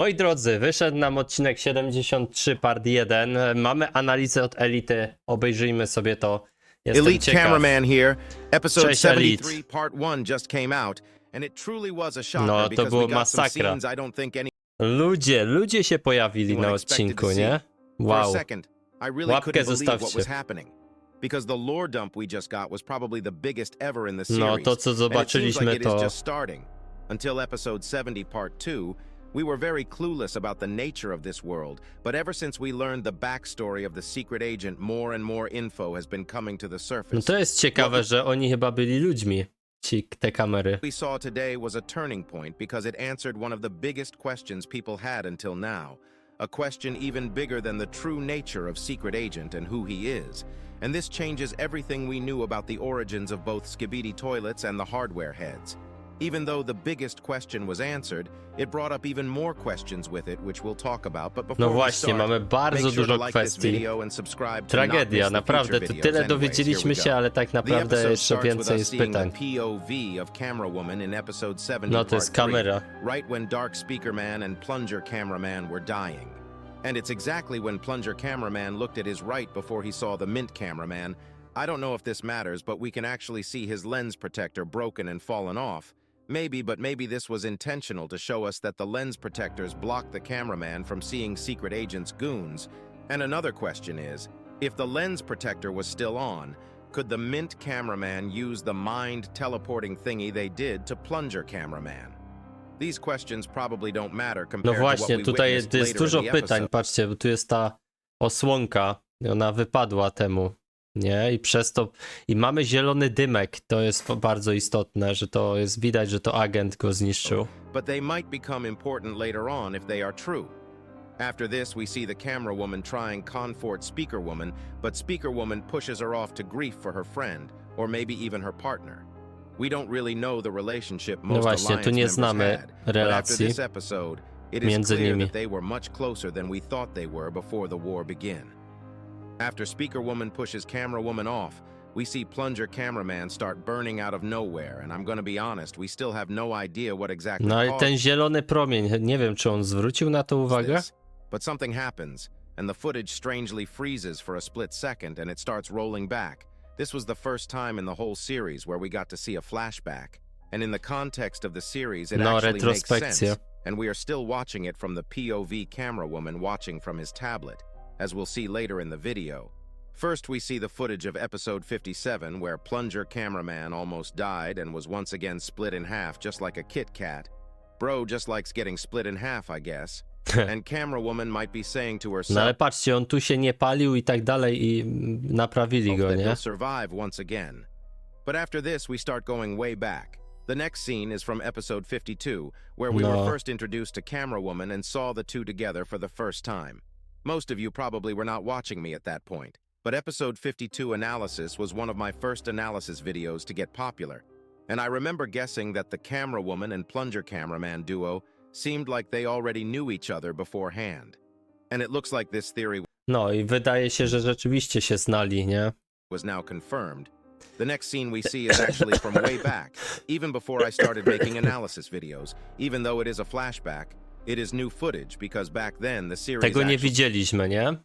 Moi drodzy, wyszedł nam odcinek 73 part 1. Mamy analizę od Elity. Obejrzyjmy sobie to. Jestem Elite ciekaw. Cameraman here. Episode Cześć, 73 Elite. part 1 just came out and it truly was a shocker No, to because było we got some masakra. scenes I don't think Ludzie się pojawili na anyone expected odcinku, to see. nie? For a Wow. second, I really Łapkę couldn't believe what zostawcie. was happening. Because the lore dump we just got was probably the biggest ever in the series. No, to co and it seems zobaczyliśmy like it is to... just starting. Until episode 70 part 2, we were very clueless about the nature of this world, but ever since we learned the backstory of the secret agent, more and more info has been coming to the surface. No to jest ciekawe, że oni chyba byli ludźmi, te kamery. What we saw today was a turning point because it answered one of the biggest questions people had until now. A question even bigger than the true nature of Secret Agent and who he is. And this changes everything we knew about the origins of both SKIBIDI toilets and the hardware heads. Even though the biggest question was answered, it brought up even more questions with it, which we'll talk about. But before No we właśnie, start, mamy bardzo make sure to dużo like this kwestii. video and subscribe to not Tragedia, miss the naprawdę, future to videos. tyle Anyways, dowiedzieliśmy here we się, go. ale tak The naprawdę episode jeszcze starts with więcej us jest seeing pytań. the POV of Camera Woman in episode 70 No to jest part 3, kamera. right when Dark Speaker Man and Plunger Cameraman were dying. And it's exactly when Plunger Cameraman looked at his right before he saw the Mint Cameraman. I don't know if this matters, but we can actually see his lens protector broken and fallen off. Maybe, but maybe this was intentional to show us that the lens protectors blocked the cameraman from seeing Secret Agent's goons. And another question is, if the lens protector was still on, could the Mint Cameraman use the mind teleporting thingy they did to Plunger Cameraman? These questions probably don't matter No compared to what właśnie, we tutaj witnessed jest later dużo in the pytań. episode. Patrzcie, bo tu jest ta osłonka. I ona wypadła temu, nie? I przez to... I mamy zielony dymek. To jest bardzo istotne, że to jest widać, że to agent go zniszczył. But they might become important later on if they are true. After this, we see the camera woman trying comfort Speaker Woman, but Speaker Woman pushes her off to grief for her friend, or maybe even her partner. We don't really know the relationship most właśnie, tu Alliance nie members znamy had, but after relacji this episode, it is między clear nimi. that they were much closer than we thought they were before the war began. After Speaker Woman pushes Camera Woman off, we see Plunger Cameraman start burning out of nowhere, and I'm gonna be honest, we still have no idea what exactly No ale caused ten zielony promień, nie wiem, czy on zwrócił na to uwagę? this. But something happens, and the footage strangely freezes for a split second, and it starts rolling back. This was the first time in the whole series where we got to see a flashback. And in the context of the series, it No, actually makes retrospekcja. sense. And we are still watching it from the POV camera woman watching from his tablet, as we'll see later in the video. First, we see the footage of episode 57, where Plunger Cameraman almost died and was once again split in half, just like a Kit Kat. Bro just likes getting split in half, I guess. And camera woman might be saying to No herself ale patrzcie, on tu się nie palił i tak dalej i naprawili go, that nie? he'll survive once again. But after this, we start going way back. The next scene is from episode 52, where we No. were first introduced to Camera Woman and saw the two together for the first time. Most of you probably were not watching me at that point, but episode 52 analysis was one of my first analysis videos to get popular. And I remember guessing that the Camera Woman and Plunger Cameraman duo seemed like they already knew each other beforehand. And it looks like this theory No i wydaje się, że rzeczywiście się znali, nie? was now confirmed. The next scene we see is actually from way back, even before I started making analysis videos. Even though it is a flashback, it is new footage because back then the series Tego nie actually widzieliśmy, nie?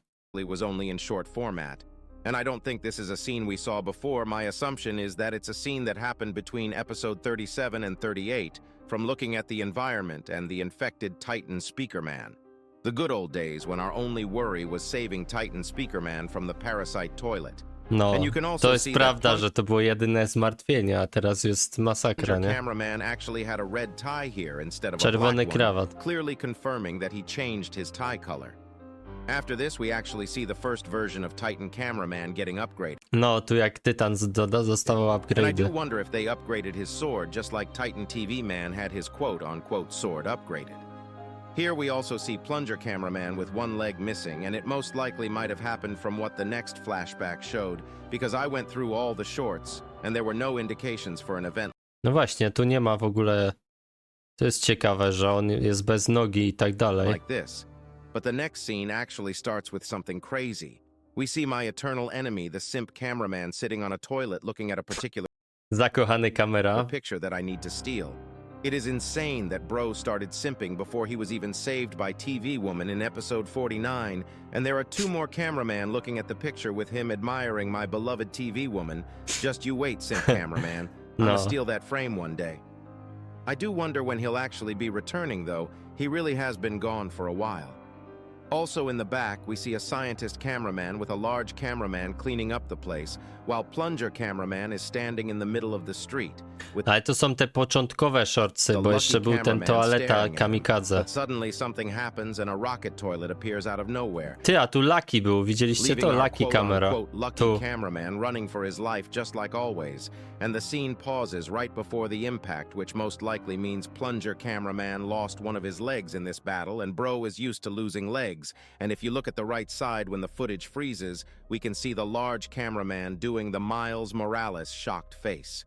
was only in short format. And I don't think this is a scene we saw before. My assumption is that it's a scene that happened between episode 37 and 38, from looking at the environment and the infected Titan Speaker Man. The good old days when our only worry was saving Titan Speaker Man from the parasite toilet. No, And you can also to jest see that prawda, że to było jedyne zmartwienie, a teraz jest masakra, Plunger nie? Cameraman actually had a red tie here instead of a Czerwony black one, krawat. clearly confirming that he changed his tie color. After this, we actually see the first version of Titan Cameraman getting upgraded. No, tu jak Tytan dostawał And I do upgrade'y. wonder if they upgraded his sword just like Titan TV Man had his quote-unquote sword upgraded. Here we also see Plunger Cameraman with one leg missing, and it most likely might have happened from what the next flashback showed, because I went through all the shorts, and there were no indications for an event No właśnie, tu nie ma w ogóle... To jest ciekawe, że on jest bez nogi i tak dalej. like this. But the next scene actually starts with something crazy. We see my eternal enemy, the simp cameraman, sitting on a toilet looking at a particular Zakochany kamera. picture that I need to steal. It is insane that Bro started simping before he was even saved by TV Woman in episode 49, and there are 2 more cameramen looking at the picture with him admiring my beloved TV Woman. Just you wait, simp cameraman. I'ma No. steal that frame one day. I do wonder when he'll actually be returning, though. He really has been gone for a while. Also in the back, we see a scientist cameraman with a large cameraman cleaning up the place, while Plunger cameraman is standing in the middle of the street. With Ale to są te początkowe shortsy, the bo lucky jeszcze był ten cameraman toaleta staring at him. kamikadze. But suddenly something happens and a rocket toilet appears out of nowhere. Ty, a tu Lucky był, widzieliście Leaving to? our Lucky kamera. quote-unquote lucky Tu. cameraman running for his life just like always, and the scene pauses right before the impact, which most likely means Plunger cameraman lost one of his legs in this battle, and Bro is used to losing legs, and if you look at the right side when the footage freezes, we can see the large cameraman doing the Miles Morales shocked face.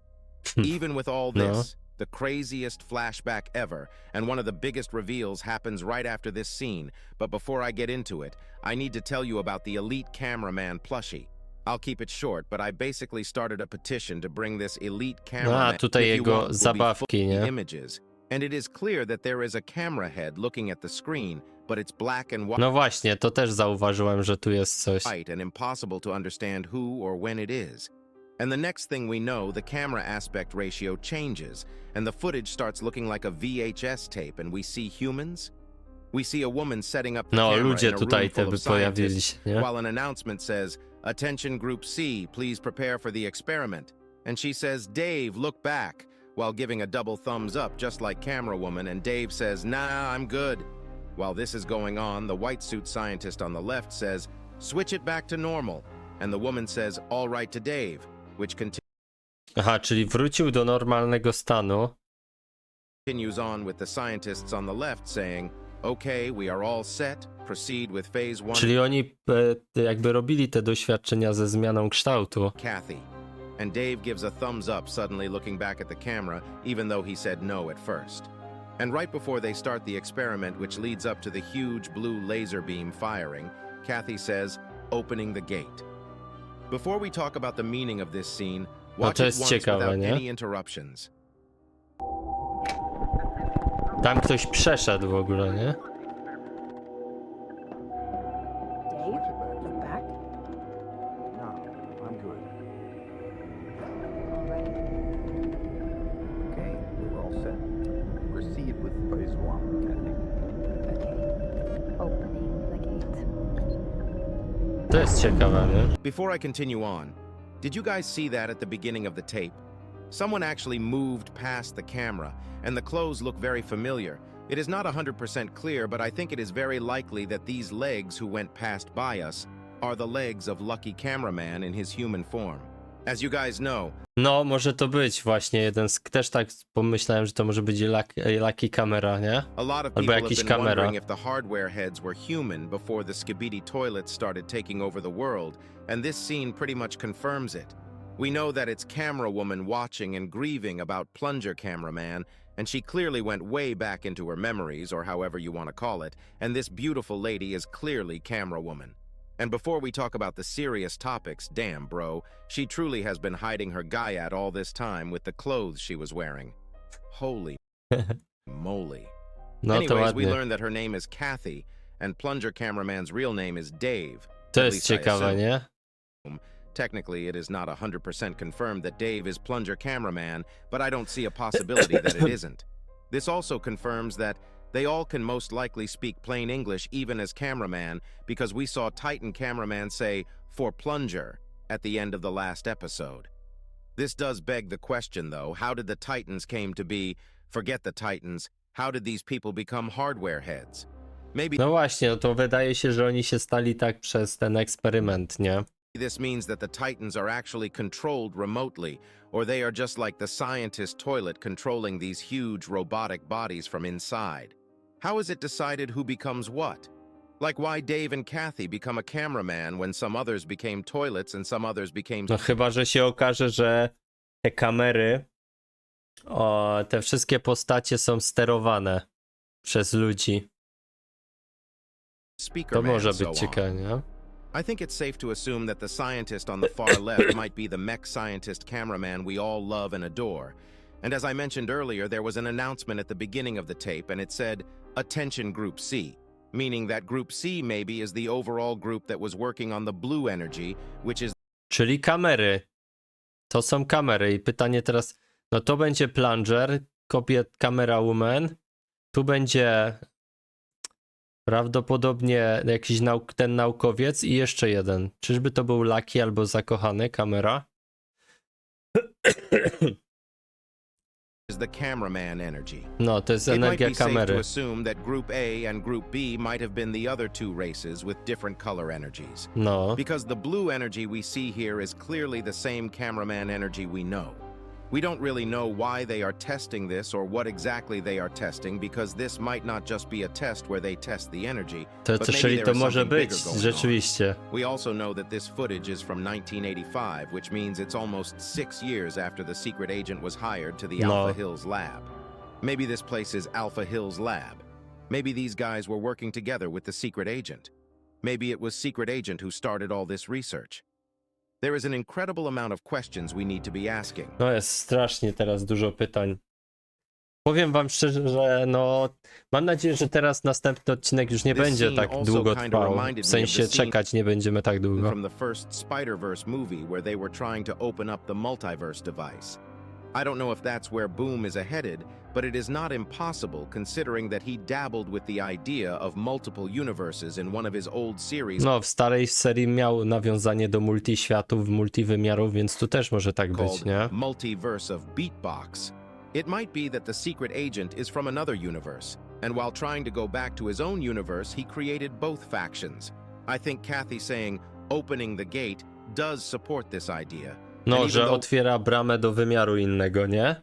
Even with all this, the craziest flashback ever, and one of the biggest reveals happens right after this scene. But before I get into it, I need to tell you about the elite cameraman plushie. I'll keep it short, but I basically started a petition to bring this elite cameraman tutaj if you jego want, will be zabawki, full nie? images. And it is clear that there is a camera head looking at the screen, but it's black and white. No właśnie, to też zauważyłem, że tu jest coś. And impossible to understand who or when it is. And the next thing we know, the camera aspect ratio changes, and the footage starts looking like a VHS tape, and we see humans. We see a woman setting up the No, camera ludzie in a room tutaj te full by of pojawili scientists, się, nie? while an announcement says, "Attention Group C, please prepare for the experiment." And she says, "Dave, look back," while giving a double thumbs up, just like Camera Woman, and Dave says, "Nah, I'm good." While this is going on, the white suit scientist on the left says, "Switch it back to normal," and the woman says, "All right to Dave," which Aha, czyli wrócił do normalnego stanu. continues on with the scientists on the left saying, "Okay, we are all set. Proceed with phase 1." Czyli oni jakby robili te doświadczenia ze zmianą kształtu. Kathy. And Dave gives a thumbs up, suddenly looking back at the camera, even though he said no at first. And right before they start the experiment, which leads up to the huge blue laser beam firing, Kathy says, "Opening the gate." Before we talk about the meaning of this scene, watch to it jest once ciekawe, without nie? any interruptions. Tam ktoś przeszedł w ogóle, nie? Dave, look back. No, I'm good. All right. Okay, we're all set. Proceed with phase 1, Kathy. Okay. Opening the gate. To jest ciekawe, nie? Before I continue on, did you guys see that at the beginning of the tape? Someone actually moved past the camera, and the clothes look very familiar. It is not 100% clear, but I think it is very likely that these legs who went past by us are the legs of Lucky Cameraman in his human form. As you guys know, No, może to być właśnie jeden z... Też tak pomyślałem, że to może być Lucky kamera, nie? a lot of Albo people have jakiś been kamera. wondering if the hardware heads were human before the SKIBIDI toilets started taking over the world, and this scene pretty much confirms it. We know that it's Camera Woman watching and grieving about Plunger Cameraman, and she clearly went way back into her memories, or however you want to call it, and this beautiful lady is clearly Camera Woman. And before we talk about the serious topics, damn, bro, she truly has been hiding her Gaiad all this time with the clothes she was wearing. Holy moly. No to Anyways, we ładnie. learned that her name is Kathy, and Plunger Cameraman's real name is Dave. To At jest least I ciekawe, assume. nie? Technically, it is not 100% confirmed that Dave is Plunger Cameraman, but I don't see a possibility that it isn't. This also confirms that they all can most likely speak plain English even as cameraman, because we saw Titan Cameraman say, "For Plunger," at the end of the last episode. This does beg the question, though, how did the Titans came to be? Forget the Titans. How did these people become hardware heads? Maybe No właśnie, no to wydaje się, że oni się stali tak przez ten eksperyment, nie? this means that the Titans are actually controlled remotely, or they are just like the scientist toilet controlling these huge robotic bodies from inside. How is it decided who becomes what? Like why Dave and Kathy become a cameraman when some others became toilets and some others became... No chyba, że się okaże, że te kamery, te wszystkie postacie są sterowane przez ludzi. Speaker To man, może so być on. ciekawe, nie? I think it's safe to assume that the scientist on the far left might be the mech scientist cameraman we all love and adore. And as I mentioned earlier, there was an announcement at the beginning of the tape, and it said, "Attention Group C," meaning that Group C maybe is the overall group that was working on the blue energy, which is Czyli kamery. To są kamery i pytanie teraz, no to będzie plunger, kamera woman, tu będzie prawdopodobnie jakiś ten naukowiec i jeszcze jeden. Czyżby to był Lucky albo zakochany kamera? the cameraman energy. No, to jest It might energia be safe to kamery. assume that Group A and Group B might have been the other two races with different color energies. No, Because the blue energy we see here is clearly the same cameraman energy we know. We don't really know why they are testing this or what exactly they are testing, because this might not just be a test where they test the energy, to but maybe czyli there to is może something być, bigger going on. rzeczywiście. We also know that this footage is from 1985, which means it's almost 6 years after the secret agent was hired to the No. Alpha Hills lab. Maybe this place is Alpha Hills lab. Maybe these guys were working together with the secret agent. Maybe it was secret agent who started all this research. There is an incredible amount of questions we need to be asking. No jest strasznie teraz dużo pytań. Powiem wam szczerze, że no mam nadzieję, że teraz następny odcinek już nie This będzie scene tak also długo kinda trwał. reminded W me of sensie the scene czekać nie będziemy tak długo. From the first Spider-Verse movie where they were trying to open up the multiverse device. I don't know if that's where Boom is headed, but it is not impossible considering that he dabbled with the idea of multiple universes in one of his old series No, w starej serii miał nawiązanie do multiświatów, multiwymiarów, więc tu też może tak być, called nie? Multiverse of Beatbox. It might be that the secret agent is from another universe, and while trying to go back to his own universe, he created both factions. I think Kathy saying, "opening the gate," does support this idea. No, And że even though otwiera bramę do wymiaru innego, nie?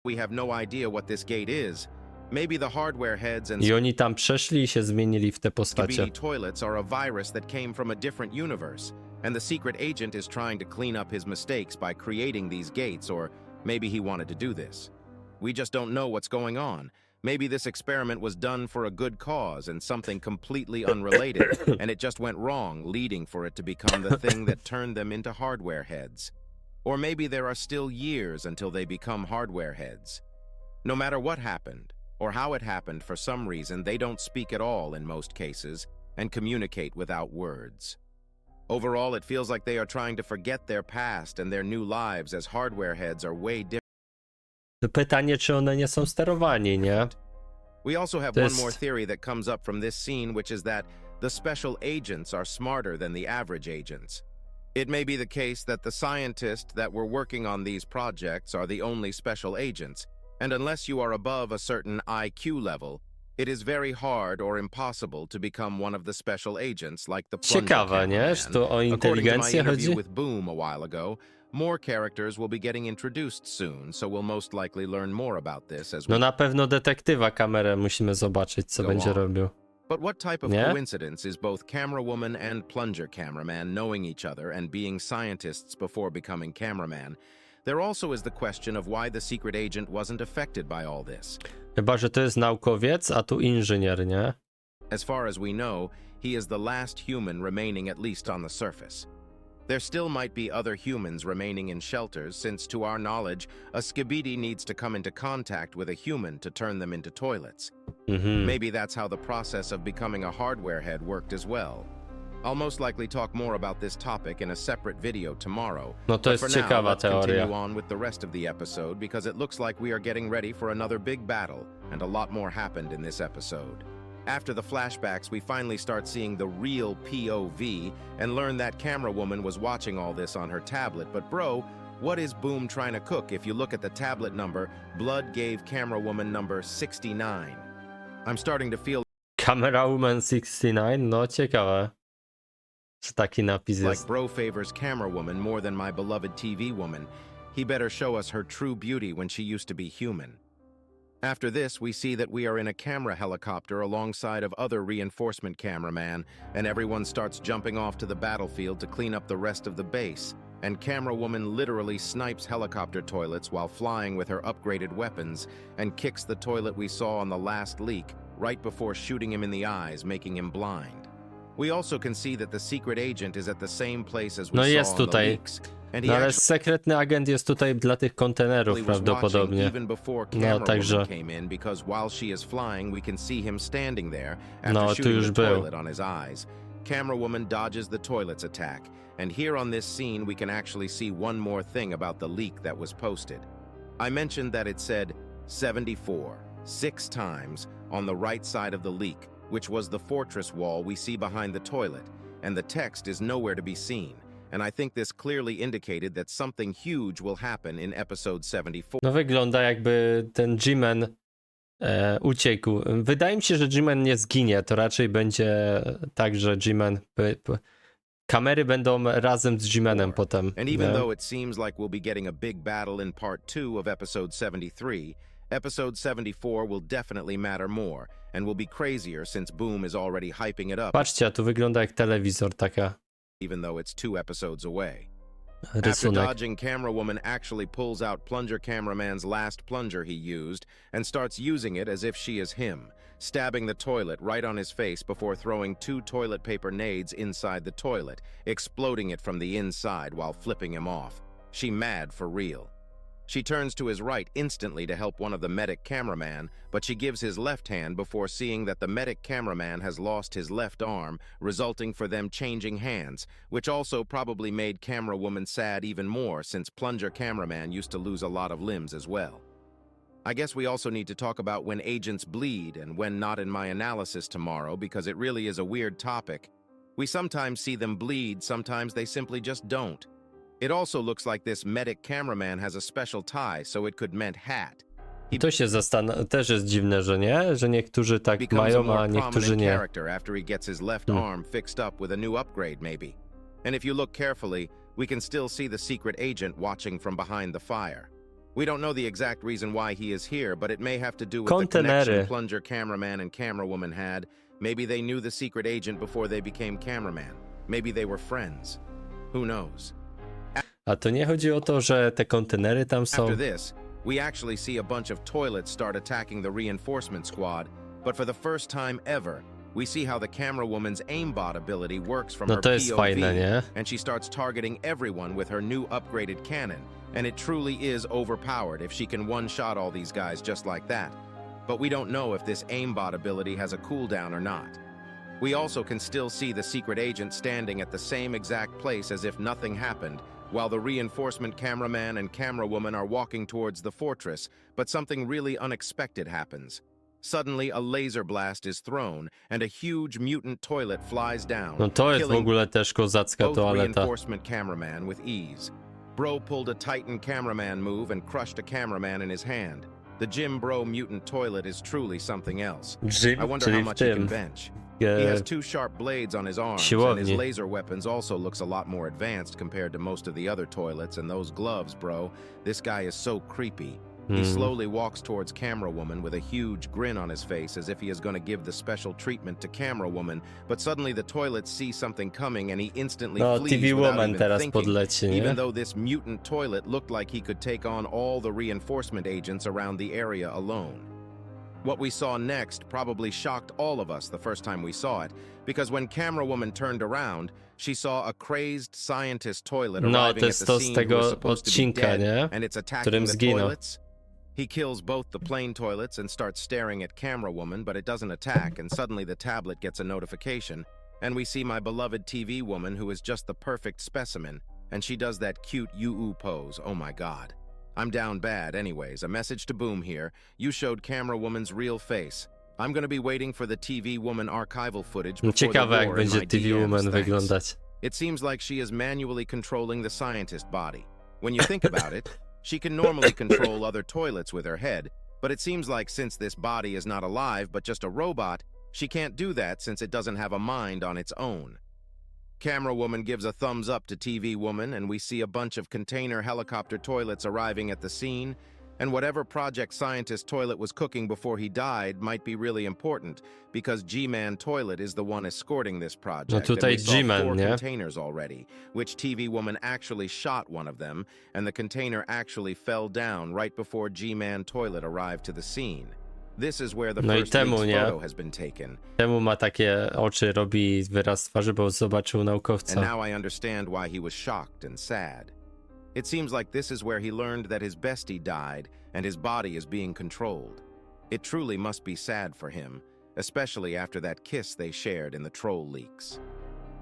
we have no idea what this gate is, maybe the hardware heads and I oni tam przeszli i się zmienili w te postacie. SKIBIDI toilets are a virus that came from a different universe, and the secret agent is trying to clean up his mistakes by creating these gates, or maybe he wanted to do this. We just don't know what's going on. Maybe this experiment was done for a good cause and something completely unrelated, and it just went wrong, leading for it to become the thing that turned them into hardware heads. Or maybe there are still years until they become hardware heads. No matter what happened, or how it happened, for some reason, they don't speak at all in most cases and communicate without words. Overall, it feels like they are trying to forget their past and their new lives, as hardware heads are way different. Pytanie, czy one nie są sterowani, nie? We also have This- one more theory that comes up from this scene, which is that the special agents are smarter than the average agents. It may be the case that the scientists that were working on these projects are the only special agents, and unless you are above a certain IQ level, it is very hard or impossible to become one of the special agents like the Plunger Ciekawe, nie? cameraman. Czy to o According to my inteligencję interview chodzi? with Boom a while ago, more characters will be getting introduced soon, so we'll most likely learn more about this as we No na pewno detektywa kamerę musimy zobaczyć, co Go będzie on. robił. But what type of Nie? coincidence is both camera woman and plunger cameraman knowing each other and being scientists before becoming cameraman? There also is the question of why the secret agent wasn't affected by all this. Chyba, że to jest naukowiec, a tu inżynier, nie? As far as we know, he is the last human remaining, at least on the surface. There still might be other humans remaining in shelters, since to our knowledge, a SKIBIDI needs to come into contact with a human to turn them into toilets. Mhm. Maybe that's how the process of becoming a hardware head worked as well. I'll most likely talk more about this topic in a separate video tomorrow. No to But jest for now, ciekawa let's continue teoria. on with the rest of the episode, because it looks like we are getting ready for another big battle, and a lot more happened in this episode. After the flashbacks, we finally start seeing the real POV and learn that camera woman was watching all this on her tablet. But bro, what is Boom trying to cook? If you look at the tablet number, Blood gave camera woman number 69. I'm starting to feel Camera Woman 69? No ciekawe. Czy taki napis like jest? bro favors camera woman more than my beloved TV woman. He better show us her true beauty when she used to be human. After this, we see that we are in a camera helicopter alongside of other reinforcement cameraman, and everyone starts jumping off to the battlefield to clean up the rest of the base. And camera woman literally snipes helicopter toilets while flying with her upgraded weapons and kicks the toilet we saw on the last leak right before shooting him in the eyes, making him blind. We also can see that the secret agent is at the same place as we No saw jest on the tutaj. leaks. And No he ale actually sekretny agent jest tutaj dla tych kontenerów was watching prawdopodobnie. even before No, camera także- woman came in, because while she is flying, we can see him standing there after No, tu shooting już the był. toilet on his eyes. Camera woman dodges the toilet's attack, and here on this scene we can actually see one more thing about the leak that was posted. I mentioned that it said 74 6 times on the right side of the leak, which was the fortress wall we see behind the toilet, and the text is nowhere to be seen. And I think this clearly indicated that something huge will happen in episode 74. No wygląda jakby ten G-Man uciekł. Wydaje mi się, że G-Man nie zginie. To raczej będzie tak, że G-Man... Kamery będą razem z G-Manem potem. And even nie? though it seems like we'll be getting a big battle in part 2 of episode 73, episode 74 will definitely matter more, and will be crazier since Boom is already hyping it up, Patrzcie, a tu wygląda jak telewizor, taka even though it's 2 episodes away. After rysunek. dodging, Camera Woman actually pulls out Plunger Cameraman's last plunger he used and starts using it as if she is him, stabbing the toilet right on his face before throwing 2 toilet paper nades inside the toilet, exploding it from the inside while flipping him off. She mad for real. She turns to his right instantly to help one of the medic cameraman, but she gives his left hand before seeing that the medic cameraman has lost his left arm, resulting for them changing hands, which also probably made Camera Woman sad even more since Plunger Cameraman used to lose a lot of limbs as well. I guess we also need to talk about when agents bleed and when not in my analysis tomorrow, because it really is a weird topic. We sometimes see them bleed, sometimes they simply just don't. It also looks like this medic cameraman has a special tie, so it could meant hat. I to się też jest dziwne, że nie? Że niektórzy tak Becomes a mają, more a niektórzy prominent nie. character after he gets his left arm fixed up with a new upgrade maybe. And if you look carefully, we can still see the secret agent watching from behind the fire. We don't know the exact reason why he is here, but it may have to do with the Kontenery. connection Plunger Cameraman and Camera Woman had. Maybe they knew the secret agent before they became cameraman. Maybe they were friends. Who knows? A to nie chodzi o to, że te kontenery tam są. After this, we actually see a bunch of toilets start attacking the reinforcement squad, but for the first time ever, we see how the camera woman's aimbot ability works from No her to jest POV, fajne, nie? and she starts targeting everyone with her new upgraded cannon, and it truly is overpowered if she can one-shot all these guys just like that. But we don't know if this aimbot ability has a cooldown or not. We also can still see the secret agent standing at the same exact place as if nothing happened, while the reinforcement cameraman and camera woman are walking towards the fortress, but something really unexpected happens. Suddenly, a laser blast is thrown, and a huge mutant toilet flies down, No to jest w killing ogóle też kozacka both toaleta. reinforcement cameraman with ease. Bro pulled a Titan cameraman move and crushed a cameraman in his hand. The Jim Bro mutant toilet is truly something else. Jim, I wonder how czyli w much he can tym bench. He has e, 2 sharp blades on his arms, and his siłowni. laser weapons also looks a lot more advanced compared to most of the other toilets, and those gloves, bro. This guy is so creepy. He slowly walks towards Camera Woman with a huge grin on his face as if he is going to give the special treatment to Camera Woman, but suddenly the toilets see something coming and he instantly No, flees TV without Woman even teraz thinking, podleci, nie? even though this mutant toilet looked like he could take on all the reinforcement agents around the area alone. What we saw next probably shocked all of us the first time we saw it, because when Camera Woman turned around, she saw a crazed scientist toilet No, arriving to at jest the to z scene who tego was supposed to be odcinka, dead, nie? and it's W attacking którym the zginął. toilets. He kills both the plane toilets and starts staring at Camera Woman, but it doesn't attack, and suddenly the tablet gets a notification, and we see my beloved TV woman, who is just the perfect specimen, and she does that cute UU pose. Oh my god. I'm down bad anyways. A message to Boom here. You showed Camera Woman's real face. I'm gonna be waiting for the TV Woman archival footage before Ciekawe the jak war in będzie my TV DMs, Woman thanks. wyglądać. It seems like she is manually controlling the scientist body. When you think about it, she can normally control other toilets with her head, but it seems like since this body is not alive but just a robot, she can't do that since it doesn't have a mind on its own. Camera Woman gives a thumbs up to TV Woman, and we see a bunch of container helicopter toilets arriving at the scene, and whatever Project Scientist toilet was cooking before he died might be really important, because G-Man toilet is the one escorting this project. No tutaj and we saw G-Man, 4 nie? containers already, which TV Woman actually shot one of them, and the container actually fell down right before G-Man toilet arrived to the scene. This is where the No i first temu, leak's nie? photo has been taken. Temu ma takie oczy, robi wyraz twarzy, bo zobaczył And naukowca. now I understand why he was shocked and sad. It seems like this is where he learned that his bestie died and his body is being controlled. It truly must be sad for him, especially after that kiss they shared in the troll leaks.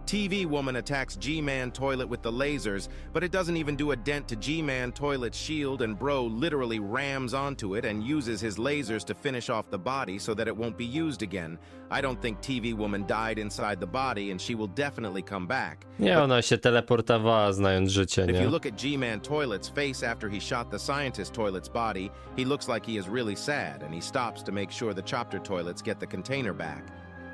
TV woman attacks G-Man toilet with the lasers, but it doesn't even do a dent to G-Man toilet's shield, and bro literally rams onto it and uses his lasers to finish off the body so that it won't be used again. I don't think TV woman died inside the body, and she will definitely come back. Nie, ona się teleportowała, znając życie, If nie? you look at G-Man toilet's face after he shot the scientist toilet's body, he looks like he is really sad, and he stops to make sure the chopper toilets get the container back.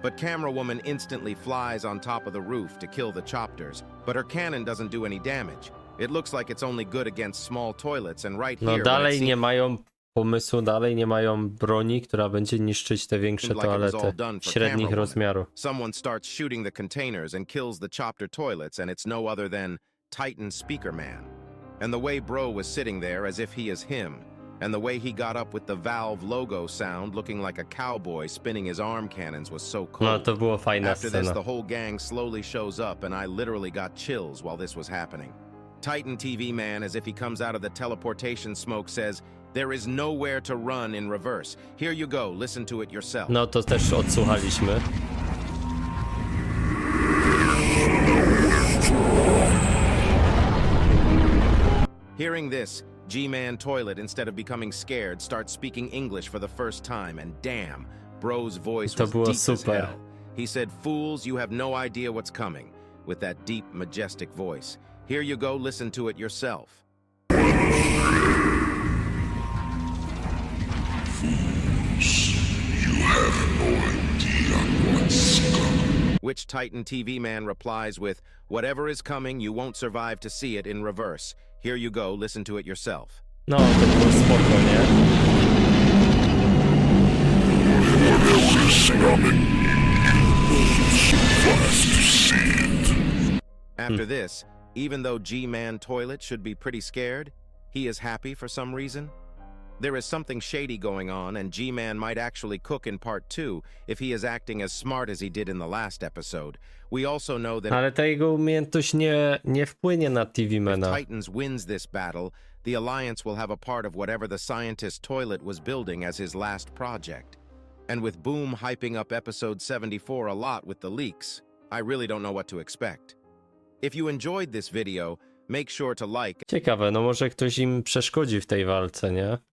But camera woman instantly flies on top of the roof to kill the chopters, but her cannon doesn't do any damage. It looks like it's only good against small toilets, and right No here, when it dalej nie seemed mają pomysłu, dalej nie mają broni, która będzie niszczyć te większe like it was all toalety done for średnich camera woman. rozmiarów. someone starts shooting the containers and kills the chopper toilets, and it's no other than Titan Speaker Man. And the way bro was sitting there as if he is him, and the way he got up with the Valve logo sound looking like a cowboy spinning his arm cannons was so cool. No to było fajna After this, scena. the whole gang slowly shows up, and I literally got chills while this was happening. Titan TV Man, as if he comes out of the teleportation smoke, says, "There is nowhere to run in reverse. Here you go, listen to it yourself." No to też odsłuchaliśmy. Hearing this, G-Man Toilet, instead of becoming scared, starts speaking English for the first time, and damn, bro's voice To was było deep as super. hell. He said, "Fools, you have no idea what's coming," with that deep, majestic voice. Here you go, listen to it yourself. Which Titan TV Man replies with, "Whatever is coming, you won't survive to see it in reverse. Here you go, listen to it yourself." No, to było spoko, nie? After this, even though G-Man Toilet should be pretty scared, he is happy for some reason. There is something shady going on, and G-Man might actually cook in part 2 if he is acting as smart as he did in the last episode. We also know that Ale ta jego umiejętność nie wpłynie na if TV-mana. Titans wins this battle, the Alliance will have a part of whatever the scientist Toilet was building as his last project. And with Boom hyping up episode 74 a lot with the leaks, I really don't know what to expect. If you enjoyed this video, make sure to like. Ciekawe, no może ktoś im przeszkodzi w tej walce, nie?